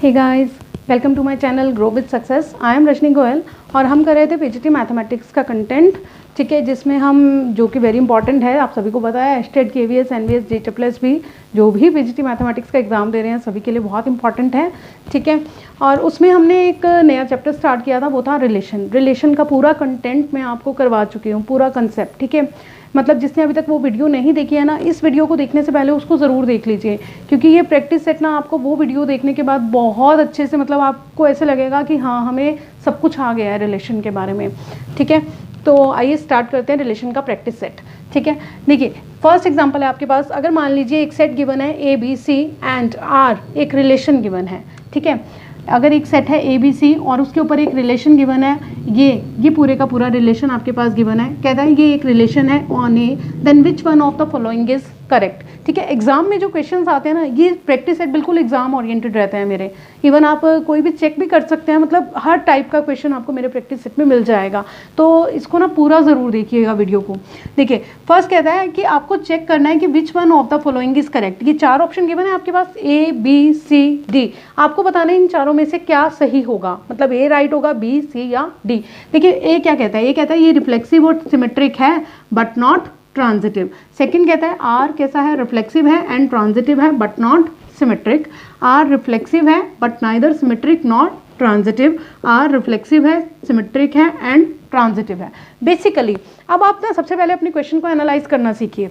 Hey guys, welcome to my channel grow with success. I am Rashmi Goyal और हम कर रहे थे पीजीटी मैथमेटिक्स का कंटेंट, ठीक है, जिसमें हम जो कि वेरी इंपॉर्टेंट है, आप सभी को पता है, एस्टेट, केवीएस, एनवीएस, जेईई भी जो भी पीजीटी मैथमेटिक्स का एग्जाम दे रहे हैं सभी के लिए बहुत इंपॉर्टेंट है, ठीक है। और उसमें हमने एक नया चैप्टर स्टार्ट किया था, वो था रिलेशन का पूरा कंटेंट मैं आपको करवा चुकी हूँ, पूरा कंसेप्ट, ठीक है। मतलब जिसने अभी तक वो वीडियो नहीं देखी है ना, इस वीडियो को देखने से पहले उसको ज़रूर देख लीजिए, क्योंकि ये प्रैक्टिस सेट ना आपको वो वीडियो देखने के बाद बहुत अच्छे से, मतलब आपको ऐसे लगेगा कि हाँ हमें सब कुछ आ गया है रिलेशन के बारे में, ठीक है। तो आइए स्टार्ट करते हैं रिलेशन का प्रैक्टिस सेट, ठीक है। देखिए फर्स्ट एग्जांपल है आपके पास, अगर मान लीजिए एक सेट गिवन है A B C and R, एक रिलेशन गिवन है, ठीक है। अगर एक सेट है ए बी सी और उसके ऊपर एक रिलेशन गिवन है, ये पूरे का पूरा रिलेशन आपके पास गिवन है, कहता है ये एक रिलेशन है on A, then which one of the following is correct, ठीक है। एग्जाम में जो क्वेश्चंस आते हैं ना, ये प्रैक्टिस सेट बिल्कुल एग्जाम ओरिएंटेड रहते हैं मेरे, इवन आप कोई भी चेक भी कर सकते हैं, मतलब हर टाइप का क्वेश्चन आपको मेरे प्रैक्टिस सेट में मिल जाएगा। तो इसको ना पूरा ज़रूर देखिएगा वीडियो को। देखिए फर्स्ट कहता है कि आपको चेक करना है कि विच one of the following is correct. ये चार ऑप्शन गिवन है आपके पास, ए बी सी डी, आपको बताना है इन चारों में से क्या सही होगा, मतलब ए राइट होगा, बी सी या डी। देखिए ए क्या कहता है, ये कहता है ये रिफ्लेक्सिव और सिमेट्रिक है बट नॉट ट्रांजिटिव। सेकंड कहता है आर कैसा है, रिफ्लेक्सिव है एंड ट्रांजिटिव है but not symmetric. R reflexive है but neither symmetric not transitive. R reflexive है, सिमेट्रिक है एंड ट्रांजिटिव है। बेसिकली अब आप ना सबसे पहले अपने क्वेश्चन को एनालाइज करना सीखिए।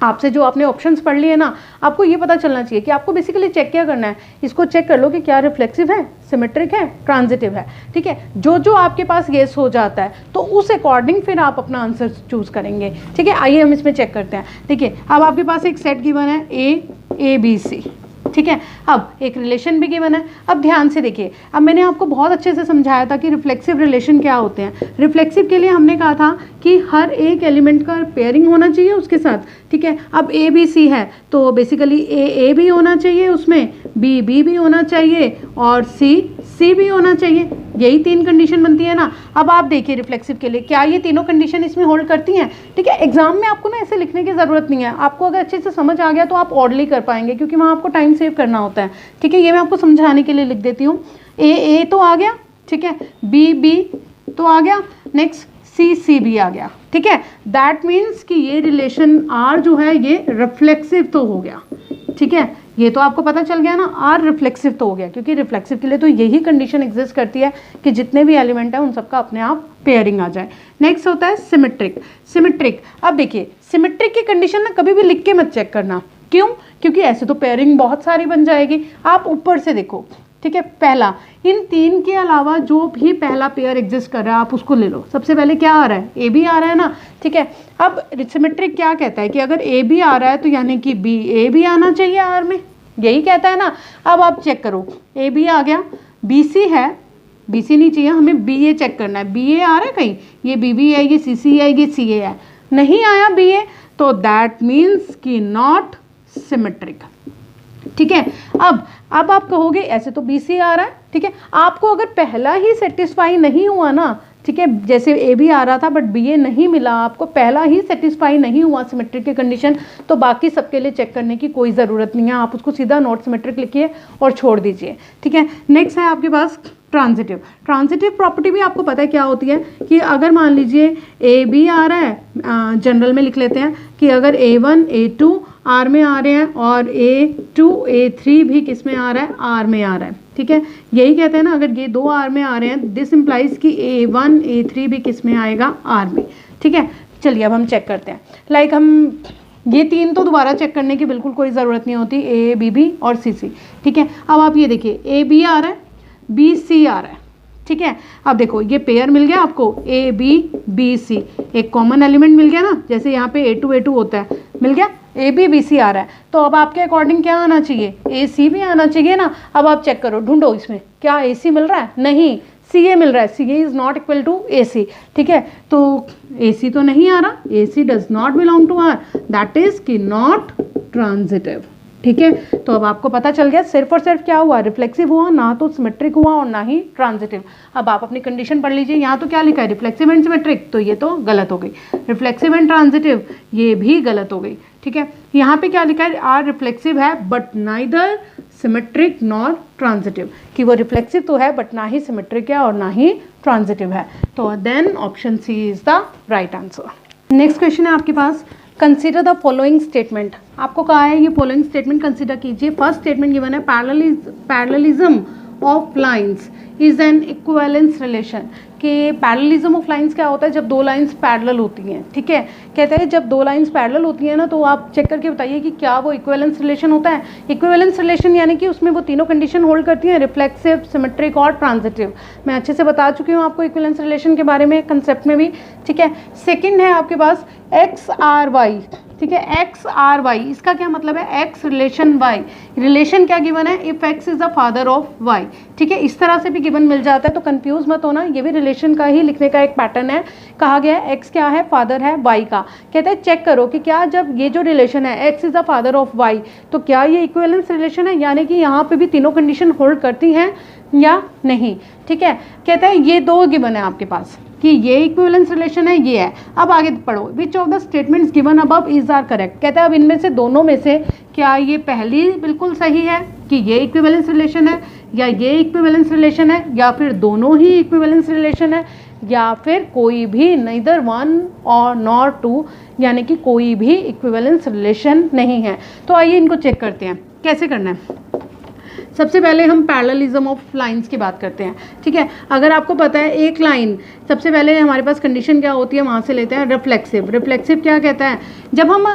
आपसे जो आपने ऑप्शंस पढ़ लिए ना, आपको ये पता चलना चाहिए कि आपको बेसिकली चेक क्या करना है, इसको चेक कर लो कि क्या रिफ्लेक्सिव है, सिमेट्रिक है, ट्रांजिटिव है, ठीक है। जो आपके पास येस हो जाता है तो उस अकॉर्डिंग फिर आप अपना आंसर चूज करेंगे, ठीक है। आइए हम इसमें चेक करते हैं। देखिए अब आपके पास एक सेट गिवन है ए बी सी, ठीक है। अब एक रिलेशन भी गिवन है। अब ध्यान से देखिए, अब मैंने आपको बहुत अच्छे से समझाया था कि रिफ्लेक्सिव रिलेशन क्या होते हैं। रिफ्लेक्सिव के लिए हमने कहा था कि हर एक एलिमेंट का पेयरिंग होना चाहिए उसके साथ, ठीक है। अब ए बी सी है तो बेसिकली ए भी होना चाहिए उसमें, बी भी होना चाहिए और सी भी होना चाहिए। यही तीन कंडीशन बनती है ना। अब आप देखिए रिफ्लेक्सिव के लिए क्या ये तीनों कंडीशन इसमें होल्ड करती हैं, ठीक है। एग्जाम में आपको ना ऐसे लिखने की ज़रूरत नहीं है, आपको अगर अच्छे से समझ आ गया तो आप ऑर्डरली कर पाएंगे, क्योंकि वहाँ आपको टाइम सेव करना होता है, ठीक है। ये मैं आपको समझाने के लिए लिख देती हूँ। ए तो आ गया, ठीक है, बी तो आ गया, नेक्स्ट सी भी आ गया, ठीक है। दैट मीन्स कि ये रिलेशन आर जो है ये रिफ्लेक्सिव तो हो गया, ठीक है। ये तो आपको पता चल गया ना, आर रिफ्लेक्सिव तो हो गया, क्योंकि रिफ्लेक्सिव के लिए तो यही कंडीशन एग्जिस्ट करती है कि जितने भी एलिमेंट है उन सबका अपने आप पेयरिंग आ जाए। नेक्स्ट होता है सिमेट्रिक। अब देखिए सिमेट्रिक की कंडीशन ना कभी भी लिख के मत चेक करना, क्यों? क्योंकि ऐसे तो पेयरिंग बहुत सारी बन जाएगी। आप ऊपर से देखो, ठीक है, पहला, इन तीन के अलावा जो भी पहला पेयर एग्जिस्ट कर रहा है आप उसको ले लो। सबसे पहले क्या आ रहा है, ए भी आ रहा है ना, ठीक है। अब सिमेट्रिक क्या कहता है कि अगर ए भी आ रहा है तो यानी कि बी ए भी आना चाहिए आर में, यही कहता है ना। अब आप चेक करो, ए बी आ गया, बी सी है, बी सी नहीं चाहिए हमें, बी ए चेक करना है, बी ए आ रहा है कहीं, ये बी बी है, ये सी सी है, ये सी ए है, नहीं आया बी ए, तो दैट मीन्स कि नॉट सिमेट्रिक, ठीक है। अब आप कहोगे ऐसे तो बी सी आ रहा है, ठीक है। आपको अगर पहला ही सेटिस्फाई नहीं हुआ ना, ठीक है, जैसे ए भी आ रहा था बट बी ए नहीं मिला, आपको पहला ही सेटिस्फाई नहीं हुआ सिमेट्रिक की कंडीशन, तो बाकी सबके लिए चेक करने की कोई ज़रूरत नहीं है, आप उसको सीधा नॉट सिमेट्रिक लिखिए और छोड़ दीजिए, ठीक है। नेक्स्ट है आपके पास ट्रांजिटिव प्रॉपर्टी भी आपको पता है क्या होती है कि अगर मान लीजिए ए बी आ रहा है, जनरल में लिख लेते हैं कि अगर A1 A2 आर में आ रहे हैं और A2 A3 भी किस में आ रहा है, आर में आ रहा है, ठीक है। यही कहते हैं ना, अगर ये दो आर में आ रहे हैं दिस इंप्लाइज कि A1 A3 भी किस में आएगा, आर में, ठीक है। चलिए अब हम चेक करते हैं, लाइक हम ये तीन तो दोबारा चेक करने की बिल्कुल कोई ज़रूरत नहीं होती, ए बी और सी, ठीक है। अब आप ये देखिए ए बी आ रहा है, बी सी आ रहा है, ठीक है। अब देखो ये पेयर मिल गया आपको, ए बी सी, एक कॉमन एलिमेंट मिल गया ना, जैसे यहाँ पे A2 होता है, मिल गया, ए बी सी आ रहा है, तो अब आपके अकॉर्डिंग क्या आना चाहिए, ए सी भी आना चाहिए ना। अब आप चेक करो, ढूंढो इसमें क्या ए सी मिल रहा है, नहीं, सी ए मिल रहा है, C A is not equal to A C, ठीक है। तो ए सी तो नहीं आ रहा, A C does not belong to R, that is कि नॉट ट्रांजिटिव, ठीक है। तो अब आपको पता चल गया सिर्फ और सिर्फ क्या हुआ, रिफ्लेक्सिव हुआ, ना तो सिमेट्रिक हुआ और ना ही ट्रांजिटिव। अब आप अपनी कंडीशन पढ़ लीजिए, यहाँ तो क्या लिखा है, रिफ्लेक्सिव एंड सिमेट्रिक, तो ये तो गलत हो गई। रिफ्लेक्सिव एंड ट्रांजिटिव, ये भी गलत हो गई, ठीक है। यहाँ पे क्या लिखा है, आर रिफ्लेक्सिव है but neither symmetric nor transitive, कि वो रिफ्लेक्सिव तो है बट ना ही सिमेट्रिक है और ना ही ट्रांजिटिव है। तो then option C is the right answer. Next question है आपके पास, कंसीडर द फॉलोइंग स्टेटमेंट। आपको कहा है ये फॉलोइंग स्टेटमेंट कंसीडर कीजिए। फर्स्ट स्टेटमेंट गिवन है, parallelism of lines is an equivalence relation, कि पैरेललिज्म ऑफ लाइंस क्या होता है, जब दो लाइंस पैरेलल होती हैं, ठीक है। कहते हैं जब दो लाइंस पैरेलल होती हैं ना, तो आप चेक करके बताइए कि क्या वो इक्विवेलेंस रिलेशन होता है। इक्विवेलेंस रिलेशन यानी कि उसमें वो तीनों कंडीशन होल्ड करती हैं, रिफ्लेक्सिव, सिमेट्रिक और ट्रांजिटिव। मैं अच्छे से बता चुकी हूँ आपको इक्विवेलेंस रिलेशन के बारे में, कंसेप्ट में भी, ठीक है। सेकेंड है आपके पास एक्स आर वाई, ठीक है, एक्स आर वाई, इसका क्या मतलब है, एक्स रिलेशन वाई। रिलेशन क्या गिवन है, if X is the father of Y, ठीक है। इस तरह से भी गिवन मिल जाता है, तो कंफ्यूज मत होना, ये भी रिलेशन का ही लिखने का एक पैटर्न है। कहा गया है एक्स क्या है, फादर है वाई का। कहते हैं चेक करो कि क्या जब ये जो रिलेशन है X is the father of Y, तो क्या ये इक्विवेलेंस रिलेशन है, यानी कि यहाँ पे भी तीनों कंडीशन होल्ड करती हैं या नहीं, ठीक है। कहते हैं ये दो गिवन है आपके पास कि ये इक्विवेलेंस रिलेशन है, ये है। अब आगे पढ़ो, which of the statements given above is are correct. कहते हैं अब इनमें से दोनों में से क्या ये पहली बिल्कुल सही है कि ये इक्विवेलेंस रिलेशन है, या ये इक्विवेलेंस रिलेशन है, या फिर दोनों ही इक्विवेलेंस रिलेशन है, या फिर कोई भी, neither वन और नॉर टू, यानी कि कोई भी इक्विवेलेंस रिलेशन नहीं है। तो आइए इनको चेक करते हैं कैसे करना है। सबसे पहले हम पैरेललिज्म ऑफ लाइंस की बात करते हैं, ठीक है। अगर आपको पता है एक लाइन, सबसे पहले हमारे पास कंडीशन क्या होती है, वहाँ से लेते हैं रिफ्लेक्सिव। रिफ्लेक्सिव क्या कहता है, जब हम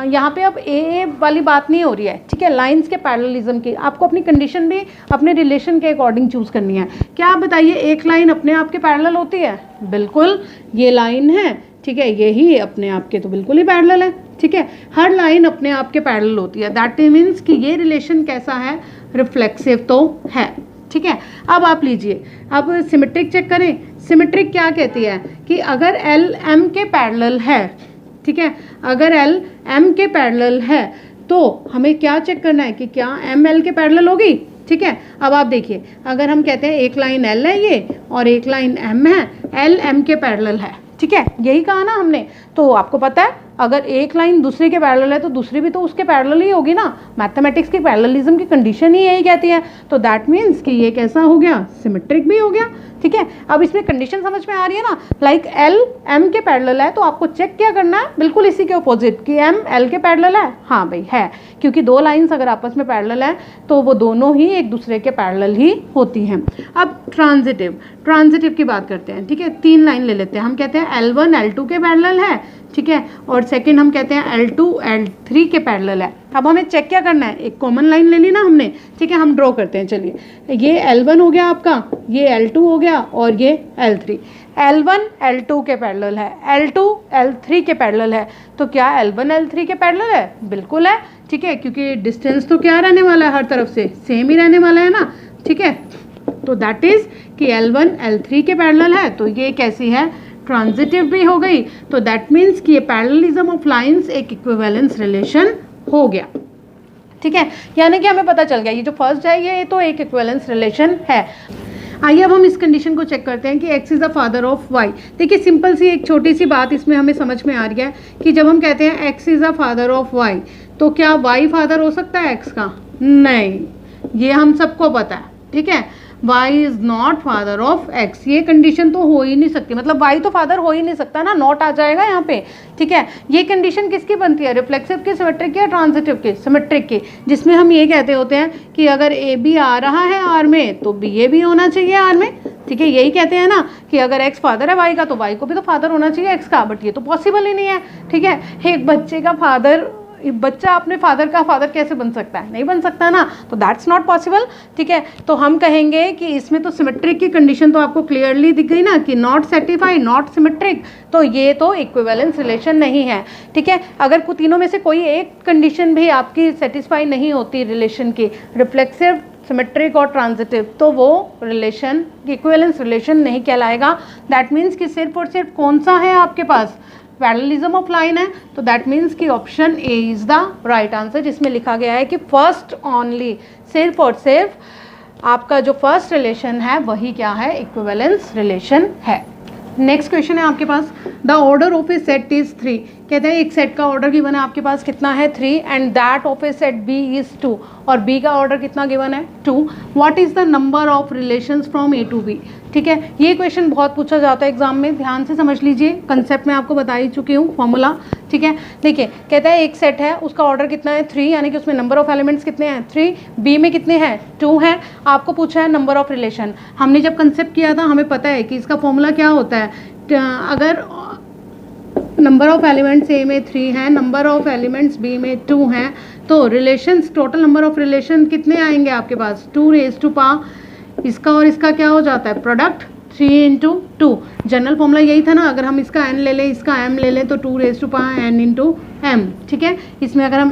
यहाँ पे अब ए वाली बात नहीं हो रही है, ठीक है, लाइंस के पैरेललिज्म की, आपको अपनी कंडीशन भी अपने रिलेशन के अकॉर्डिंग चूज़ करनी है। क्या आप बताइए, एक लाइन अपने आप के पैरेलल होती है, बिल्कुल, ये लाइन है, ठीक है, यही अपने आप के तो बिल्कुल ही पैरेलल है, ठीक है। हर लाइन अपने आप के पैरेलल होती है, दैट मीन्स कि ये रिलेशन कैसा है, रिफ्लेक्सिव तो है, ठीक है। अब आप लीजिए, अब सिमेट्रिक चेक करें। सिमेट्रिक क्या कहती है कि अगर एल एम के पैरेलल है, ठीक है, अगर एल एम के पैरेलल है तो हमें क्या चेक करना है कि क्या एम एल के पैरेलल होगी, ठीक है। अब आप देखिए, अगर हम कहते हैं एक लाइन एल है ये और एक लाइन एम है, एल एम के पैरेलल है, ठीक है, यही कहा ना हमने। तो आपको पता है अगर एक लाइन दूसरे के पैरेलल है तो दूसरी भी तो उसके पैरेलल ही होगी ना, मैथमेटिक्स की पैरेललिज्म की कंडीशन ही यही कहती है। तो दैट मीन्स कि ये कैसा हो गया, सिमेट्रिक भी हो गया, ठीक है। अब इसमें कंडीशन समझ में आ रही है ना, लाइक एल एम के पैरेलल है, तो आपको चेक क्या करना है, बिल्कुल इसी के अपोजिट कि एम एल के पैरेलल है, हाँ भाई है, क्योंकि दो लाइंस अगर आपस में पैरेलल है तो वो दोनों ही एक दूसरे के पैरेलल ही होती हैं। अब ट्रांजिटिव की बात करते हैं, ठीक है। तीन लाइन ले लेते हैं, हम कहते हैं L1 L2 के पैरेलल है, ठीक है, और सेकंड हम कहते हैं L2 L3 के पैरेलल है। अब हमें चेक क्या करना है, एक कॉमन लाइन ले ली ना हमने, ठीक है, हम ड्रॉ करते हैं। चलिए, ये L1 हो गया आपका, ये L2 हो गया और ये L3। L1 L2 के पैरेलल है, L2 L3 के पैरेलल है, तो क्या L1 L3 के पैरेलल है, बिल्कुल है, ठीक है, क्योंकि डिस्टेंस तो क्या रहने वाला है, हर तरफ से सेम ही रहने वाला है ना, ठीक है। तो दैट इज कि L1 L3 के पैरेलल है, तो ये कैसी है, ट्रांजिटिव भी हो गई। तो दैट मीन्स कि ये पैरेललिज्म ऑफ लाइंस एक इक्विवेलेंस रिलेशन हो गया, ठीक है, यानी कि हमें पता चल गया ये जो फर्स्ट है ये तो एक इक्विवेलेंस रिलेशन है। आइए अब हम इस कंडीशन को चेक करते हैं कि x is the father of y। देखिए सिंपल सी एक छोटी सी बात इसमें हमें समझ में आ रही है कि जब हम कहते हैं x is the father of y, तो क्या y फादर हो सकता है x का, नहीं, ये हम सबको पता है, ठीक है। y is not father of x, ये कंडीशन तो हो ही नहीं सकती, मतलब y तो फादर हो ही नहीं सकता ना, नॉट आ जाएगा यहाँ पे, ठीक है। ये कंडीशन किसकी बनती है, रिफ्लेक्सिव की, सिमेट्रिक की या ट्रांजिटिव की, सिमेट्रिक की, जिसमें हम ये कहते होते हैं कि अगर ए बी आ रहा है आर में तो बी ए भी होना चाहिए आर में, ठीक है। यही कहते हैं ना कि अगर x फादर है y का तो y को भी तो फादर होना चाहिए x का, बट ये तो पॉसिबल ही नहीं है, ठीक है। एक बच्चे का फादर, बच्चा अपने फादर का फादर कैसे बन सकता है, नहीं बन सकता ना, तो दैट्स नॉट पॉसिबल, ठीक है। तो हम कहेंगे कि इसमें तो सिमेट्रिक की कंडीशन तो आपको क्लियरली दिख गई ना कि नॉट सेटिस्फाई, नॉट सिमेट्रिक, तो ये तो इक्विवेलेंस रिलेशन नहीं है, ठीक है। अगर तीनों में से कोई एक कंडीशन भी आपकी सेटिस्फाई नहीं होती रिलेशन की, रिफ्लेक्सिव, सिमेट्रिक और ट्रांजिटिव, तो वो रिलेशन इक्विवेलेंस रिलेशन नहीं कहलाएगा। दैट मीन्स कि सिर्फ और सिर्फ कौन सा है आपके पास, पैरेललिज्म ऑफ लाइन है, तो दैट मीन्स कि option A is the right answer, जिसमें लिखा गया है कि फर्स्ट ओनली, सिर्फ और सिर्फ आपका जो फर्स्ट रिलेशन है वही क्या है, इक्विवेलेंस रिलेशन है। नेक्स्ट क्वेश्चन है आपके पास, the order of a set is 3, कहते हैं एक सेट का ऑर्डर गिवन है आपके पास कितना है 3 and that of a set B is 2 और बी का ऑर्डर कितना गिवन है 2. What is the number of relations from A to B. ठीक है, ये क्वेश्चन बहुत पूछा जाता है एग्जाम में, ध्यान से समझ लीजिए. कंसेप्ट में आपको बता ही चुकी हूँ फॉर्मूला. ठीक है, देखिए कहता है एक सेट है उसका ऑर्डर कितना है 3 यानी कि उसमें नंबर ऑफ एलिमेंट्स कितने हैं 3, बी में कितने हैं 2 हैं. आपको पूछा है नंबर ऑफ रिलेशन. हमने जब कंसेप्ट किया था हमें पता है कि इसका फॉर्मूला क्या होता है. अगर नंबर ऑफ एलिमेंट्स ए में 3 हैं, नंबर ऑफ एलिमेंट्स बी में 2 हैं, तो relations total number of relation कितने आएंगे आपके पास 2 रेज टू पावर. इसका और इसका क्या हो जाता है प्रोडक्ट 3 इंटू 2. जनरल फॉर्मूला यही था ना, अगर हम इसका n ले लें इसका m ले लें तो 2 raise to power n into m. ठीक है, इसमें अगर हम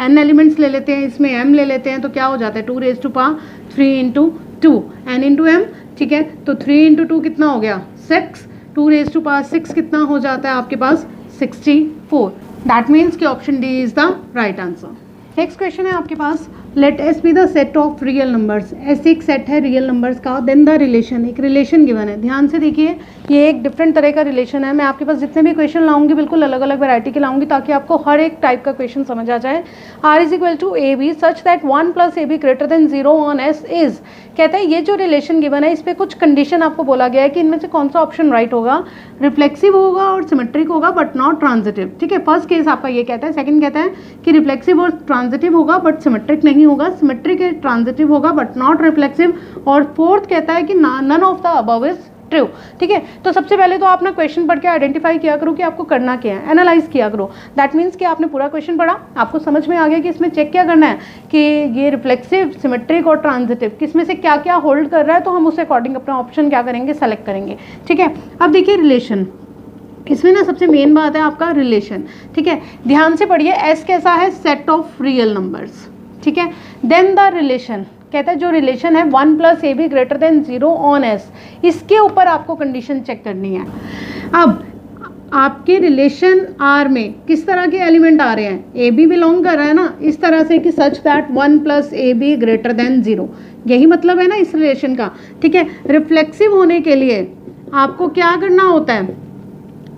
n एलिमेंट्स ले लेते हैं इसमें m ले लेते हैं तो क्या हो जाता है 2 raise to power 3 into 2 n into m. ठीक है, तो 3 इंटू 2 कितना हो गया 6, 2 रेज टू पावर 6 कितना हो जाता है आपके पास 64. दैट मीन्स कि option D is the right answer. Next question है आपके पास, let S be the set of real numbers. ऐसे एक सेट है रियल नंबर्स का, देन द रिलेशन, एक रिलेशन गिवन है. ध्यान से देखिए, ये एक डिफरेंट तरह का रिलेशन है. मैं आपके पास जितने भी क्वेश्चन लाऊंगी बिल्कुल अलग अलग वैरायटी के लाऊंगी ताकि आपको हर एक टाइप का क्वेश्चन समझ आ जाए. R is equal to A B such that 1 plus A B greater than 0 on S is. कहता है ये जो रिलेशन गिवन है इस पर कुछ कंडीशन आपको बोला गया है कि इनमें से कौन सा ऑप्शन राइट होगा. रिफ्लेक्सिव होगा और सिमेट्रिक होगा बट नॉट ट्रांजिटिव. ठीक है, फर्स्ट केस आपका ये कहता है. सेकंड कहता है कि रिफ्लेक्सिव और ट्रांजिटिव होगा बट सिमेट्रिक नहीं होगा. सिमेट्रिक ट्रांजिटिव होगा बट नॉट रिफ्लेक्सिव. और फोर्थ कहता है कि none of the above is true. ठीक है, तो सबसे पहले तो आप ना क्वेश्चन पढ़ के आइडेंटिफाई किया करो कि आपको करना क्या है, एनालाइज किया करो. दैट मीन्स कि आपने पूरा क्वेश्चन पढ़ा, आपको समझ में आ गया कि इसमें चेक क्या करना है कि ये रिफ्लेक्सिव, सिमेट्रिक और ट्रांजिटिव किस में से क्या क्या होल्ड कर रहा है, तो हम उस अकॉर्डिंग अपना ऑप्शन क्या करेंगे सेलेक्ट करेंगे. ठीक है, अब देखिए रिलेशन, इसमें ना सबसे मेन बात है आपका रिलेशन. ठीक है, ध्यान से पढ़िए. एस कैसा है सेट ऑफ रियल नंबर्स. ठीक है, देन द रिलेशन कहता है जो रिलेशन है 1 plus A B greater than 0 on S, इसके ऊपर आपको कंडीशन चेक करनी है. अब आपके रिलेशन आर में किस तरह के एलिमेंट आ रहे हैं, ए बी बिलोंग कर रहा है ना, इस तरह से कि सच that 1 plus A B greater than 0. यही मतलब है ना इस रिलेशन का. ठीक है, रिफ्लेक्सिव होने के लिए आपको क्या करना होता है,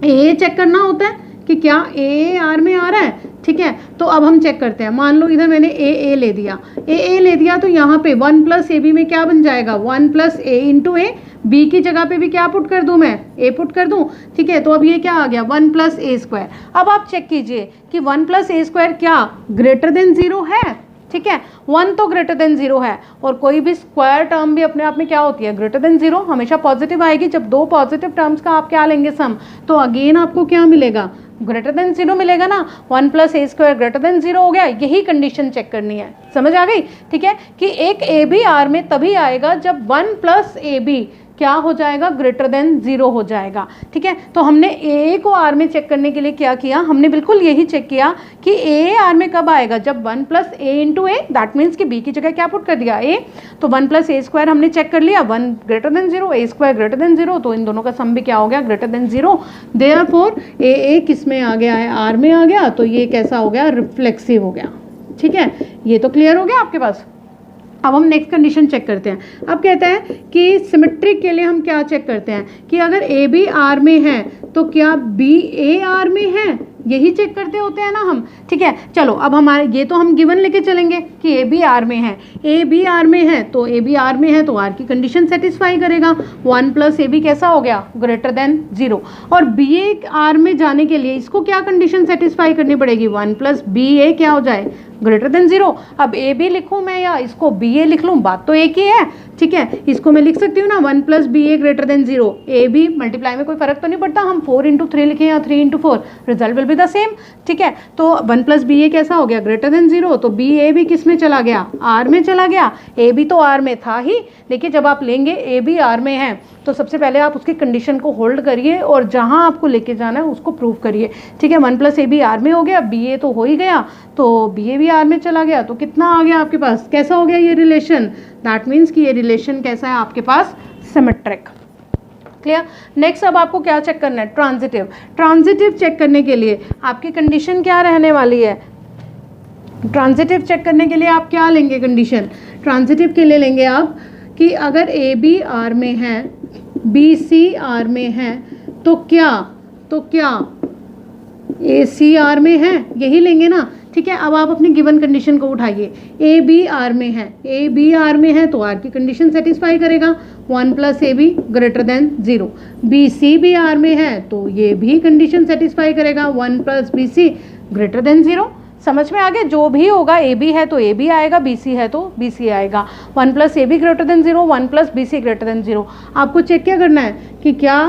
ए चेक करना होता है कि क्या ए आर में आ रहा है. ठीक है, तो अब हम चेक करते हैं. मान लो इधर मैंने ए ले दिया, ए ले दिया तो यहाँ पे 1 प्लस ए बी में क्या बन जाएगा 1 प्लस ए इंटू ए. बी की जगह पे भी क्या पुट कर दूं मैं, ए पुट कर दूं. ठीक है, तो अब ये क्या आ गया 1 प्लस ए स्क्वायर. अब आप चेक कीजिए कि 1 प्लस ए स्क्वायर क्या ग्रेटर देन 0 है. ठीक है, 1 तो ग्रेटर देन 0 है और कोई भी स्क्वायर टर्म भी अपने आप में क्या होती है ग्रेटर देन 0, हमेशा पॉजिटिव आएगी. जब दो पॉजिटिव टर्म्स का आप क्या लेंगे सम, तो अगेन आपको क्या मिलेगा ग्रेटर देन 0 मिलेगा ना. 1 प्लस ए स्क्वायर ग्रेटर देन 0 हो गया. यही कंडीशन चेक करनी है, समझ आ गई. ठीक है, कि एक ए बी आर में तभी आएगा जब 1 प्लस ए बी क्या हो जाएगा ग्रेटर देन 0 हो जाएगा. ठीक है, तो हमने ए को आर में चेक करने के लिए क्या किया, हमने बिल्कुल यही चेक किया कि ए आर में कब आएगा जब 1 plus A into A. That means कि बी की जगह क्या पुट कर दिया ए, तो 1 प्लस ए स्क्वायर हमने चेक कर लिया 1 ग्रेटर देन 0, ए स्क्वायर ग्रेटर देन 0, तो इन दोनों का सम भी क्या हो गया ग्रेटर देन 0. देयरफॉर ए किस में आ गया है आर में आ गया, तो ये कैसा हो गया रिफ्लेक्सिव हो गया. ठीक है, ये तो क्लियर हो गया आपके पास. अब हम नेक्स्ट कंडीशन चेक करते हैं. अब कहता है कि सिमेट्रिक के लिए हम क्या चेक करते हैं कि अगर ए बी आर में है तो क्या बी ए आर में है, यही चेक करते होते हैं ना हम. ठीक है, चलो अब हमारे ये तो हम गिवन लेके चलेंगे कि ए बी आर में है. ए बी आर में है तो ए बी आर में है तो आर की कंडीशन सेटिस्फाई करेगा. 1 प्लस ए बी कैसा हो गया ग्रेटर देन 0. और बी ए आर में जाने के लिए इसको क्या कंडीशन सेटिस्फाई करनी पड़ेगी 1 प्लस बी ए क्या हो जाए ग्रेटर देन 0. अब ए बी लिखूँ मैं या इसको बी ए लिख लूँ, बात तो एक ही है. ठीक है, इसको मैं लिख सकती हूँ ना 1 plus B A greater than 0. A B multiply में कोई फर्क तो नहीं पड़ता, हम 4 इंटू 3 लिखें या 3 into 4 result will be the same. ठीक है, तो 1 प्लस बी ए कैसा हो गया ग्रेटर देन 0, तो बी ए भी किस में चला गया आर में चला गया. ए बी तो आर में था ही, लेकिन जब आप लेंगे ए बी आर में है तो सबसे पहले आप उसकी कंडीशन को होल्ड करिए और जहां आपको लेके जाना है उसको प्रूव करिए. ठीक है, 1 प्लस ए बी आर में हो गया, बी ए तो हो ही गया, तो बी ए भी आर में चला गया, तो कितना आ गया आपके पास, कैसा हो गया ये रिलेशन. दैट मीन्स कि ये रिलेशन कैसा है आपके पास सिमेट्रिक. क्लियर. नेक्स्ट अब आपको क्या चेक करना है ट्रांजिटिव. ट्रांजिटिव चेक करने के लिए आपकी कंडीशन क्या रहने वाली है, ट्रांजिटिव चेक करने के लिए आप क्या लेंगे कंडीशन, ट्रांजिटिव के लिए लेंगे आप कि अगर ए बी आर में है बी सी आर में है तो क्या ए सी आर में है, यही लेंगे ना, ठीक है। अब आप अपनी गिवन कंडीशन को उठाइए, ए बी आर में है, ए बी आर में है तो आर की कंडीशन सेटिस्फाई करेगा, 1 plus A B greater than 0। B C B R में है तो ये भी कंडीशन सेटिस्फाई करेगा, 1 plus B C greater than 0। समझ में आ गया, जो भी होगा ए बी है तो ए बी आएगा, बी सी है तो बी सी आएगा, 1 plus A B greater than 0, 1 plus B C greater than 0। आपको चेक क्या करना है कि क्या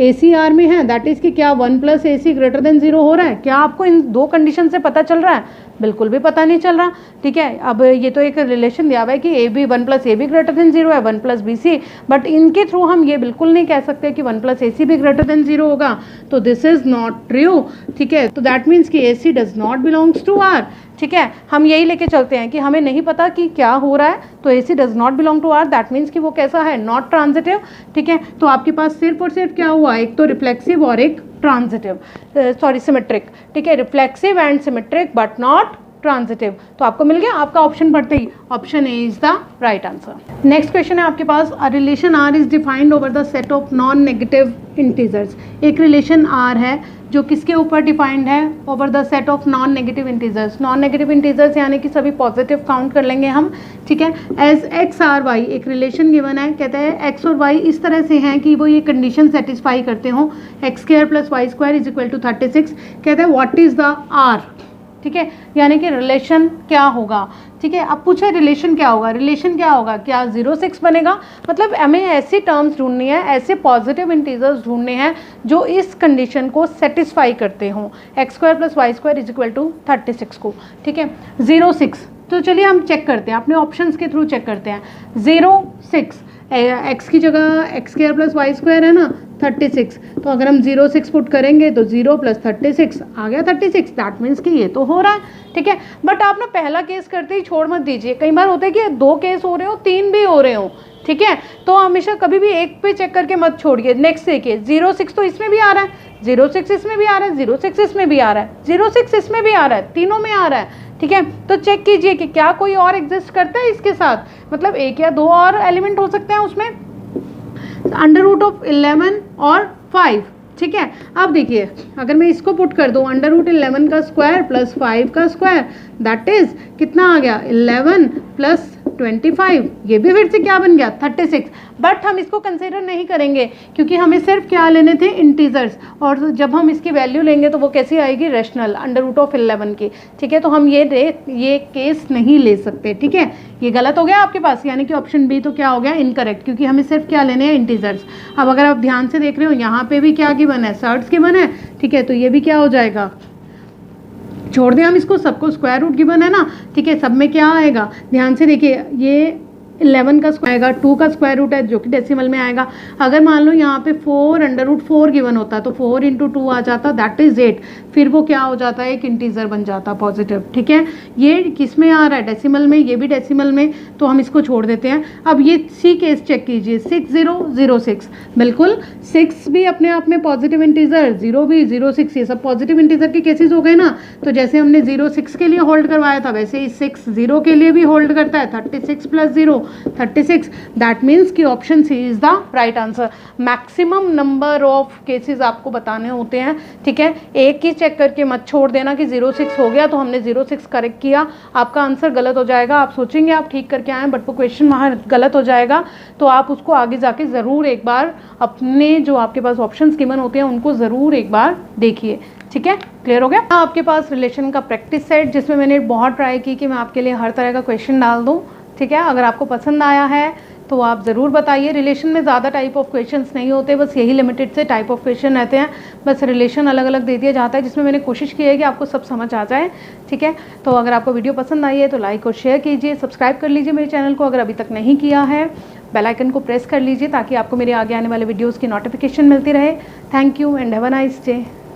ए सी आर में है, दैट इज़ कि क्या 1 प्लस ए सी ग्रेटर देन 0 हो रहा है। क्या आपको इन दो कंडीशन से पता चल रहा है? बिल्कुल भी पता नहीं चल रहा, ठीक है। अब ये तो एक रिलेशन दिया हुआ है कि A B 1 plus A B greater than 0 है, 1 प्लस बी सी, बट इनके थ्रू हम ये बिल्कुल नहीं कह सकते कि 1 प्लस ए सी भी ग्रेटर देन 0 होगा, तो दिस इज नॉट ट्रू, ठीक है। तो दैट मीन्स कि A C does not belongs to R, ठीक है। हम यही लेके चलते हैं कि हमें नहीं पता कि क्या हो रहा है, तो A C does not belong to R, that means कि वो कैसा है, नॉट ट्रांजिटिव, ठीक है। तो आपके पास सिर्फ और सिर्फ क्या हुआ, एक तो रिफ्लेक्सिव और एक ट्रांजिटिव, सॉरी सिमेट्रिक, ठीक है। Reflexive and symmetric but not transitive, तो आपको मिल गया आपका ऑप्शन पढ़ते ही, option A is the right answer. Next question है आपके पास, a relation R is defined over the set of non negative integers. एक रिलेशन आर है जो किसके ऊपर डिफाइंड है, over the set of non negative integers. Non negative integers यानी कि सभी पॉजिटिव काउंट कर लेंगे हम, ठीक है। एज एक्स आर वाई, एक रिलेशन गिवन है, कहते हैं एक्स और वाई इस तरह से हैं कि वो ये कंडीशन सेटिस्फाई करते हो, X square plus Y square is equal to 36। कहते हैं व्हाट इज द आर, ठीक है, यानी कि रिलेशन क्या होगा, ठीक है। अब पूछे रिलेशन क्या होगा, रिलेशन क्या होगा, क्या 0-6 बनेगा, मतलब हमें ऐसी टर्म्स ढूंढनी है, ऐसे पॉजिटिव इंटीजर्स ढूंढने हैं जो इस कंडीशन को सेटिस्फाई करते हों, X square plus Y square is equal to 36 को, ठीक है। 0-6, तो चलिए हम चेक करते हैं, अपने ऑप्शंस के थ्रू चेक करते हैं। 0-6, एक्स की जगह X square plus Y square है ना 36, तो अगर हम 0-6 पुट करेंगे तो 0 प्लस 36 आ गया 36, दैट मीन्स कि ये तो हो रहा है, ठीक है। बट आप ना पहला केस करते ही छोड़ मत दीजिए, कई बार होता है कि 2 केस हो रहे हो, 3 भी हो रहे हो, ठीक है। तो हमेशा कभी भी एक पे चेक करके मत छोड़िए। नेक्स्ट देखिए, 0-6 तो इसमें भी आ रहा है, 0-6 इसमें भी आ रहा है, 0-6 इसमें भी आ रहा है, 0-6 इसमें भी आ रहा है, तीनों में आ रहा है, ठीक है। तो चेक कीजिए कि क्या कोई और एग्जिस्ट करता है इसके साथ, मतलब 1 या 2 और एलिमेंट हो सकते हैं उसमें, अंडर रूट ऑफ 11 और 5, ठीक है। अब देखिए अगर मैं इसको पुट कर दूं, अंडर रूट 11 का स्क्वायर प्लस 5 का स्क्वायर, दैट इज कितना आ गया, 11 प्लस 25, ये भी फिर से क्या बन गया 36। बट हम इसको कंसीडर नहीं करेंगे क्योंकि हमें सिर्फ क्या लेने थे, इंटीजर्स, और जब हम इसकी वैल्यू लेंगे तो वो कैसी आएगी, रेशनल, अंडर रूट ऑफ 11 की, ठीक है। तो हम ये केस नहीं ले सकते, ठीक है। ये गलत हो गया आपके पास, यानी कि ऑप्शन बी तो क्या हो गया, इनकरेक्ट, क्योंकि हमें सिर्फ क्या लेने हैं, इंटीजर्स। अब अगर आप ध्यान से देख रहे हो यहाँ पे भी क्या गिवन है, सर्ट्स गिवन है, ठीक है। तो ये भी क्या हो जाएगा, छोड़ दें हम इसको, सबको स्क्वायर रूट गिवन है ना, ठीक है। सब में क्या आएगा, ध्यान से देखिए, ये 11 का स्क्वायर आएगा, 2 का स्क्वायर रूट है जो कि डेसिमल में आएगा। अगर मान लो यहाँ पे 4 अंडर रूट 4 गिवन होता तो 4 इंटू 2 आ जाता, दैट इज 8, फिर वो क्या हो जाता है, एक इंटीजर बन जाता पॉजिटिव, ठीक है। ये किस में आ रहा है, डेसिमल में, ये भी डेसिमल में, तो हम इसको छोड़ देते हैं। अब ये सी केस चेक कीजिए, 6006, बिल्कुल 6 भी अपने आप में पॉजिटिव इंटीजर, 0 भी, 06, ये सब पॉजिटिव इंटीजर के केसेस हो गए ना। तो जैसे हमने 06 के लिए होल्ड करवाया था वैसे ही 60 के लिए भी होल्ड करता है, 36 प्लस 0 36, दैट मीन्स कि option C is the right answer. Maximum number of cases आपको बताने होते हैं, ठीक है। एक ही चेक करके मत छोड़ देना कि 06 हो गया तो हमने 06 करेक्ट किया, आपका आंसर गलत हो जाएगा। आप सोचेंगे आप ठीक करके आए बट वो क्वेश्चन वहाँ गलत हो जाएगा, तो आप उसको आगे जाके ज़रूर एक बार अपने जो आपके पास ऑप्शंस गिवन होते हैं उनको ज़रूर एक बार देखिए, ठीक है। क्लियर हो गया। आपके पास रिलेशन का प्रैक्टिस सेट, जिसमें मैंने बहुत ट्राई की कि मैं आपके लिए हर तरह का क्वेश्चन डाल दूँ, ठीक है। अगर आपको पसंद आया है तो आप ज़रूर बताइए। रिलेशन में ज़्यादा टाइप ऑफ क्वेश्चंस नहीं होते, बस यही लिमिटेड से टाइप ऑफ क्वेश्चन रहते हैं, बस रिलेशन अलग अलग दे दिया जाता है, जिसमें मैंने कोशिश की है कि आपको सब समझ आ जाए, ठीक है। तो अगर आपको वीडियो पसंद आई है तो लाइक और शेयर कीजिए, सब्सक्राइब कर लीजिए मेरे चैनल को अगर अभी तक नहीं किया है, बेल आइकन को प्रेस कर लीजिए ताकि आपको मेरे आगे आने वाले वीडियोज़ की नोटिफिकेशन मिलती रहे। Thank you and have a nice day.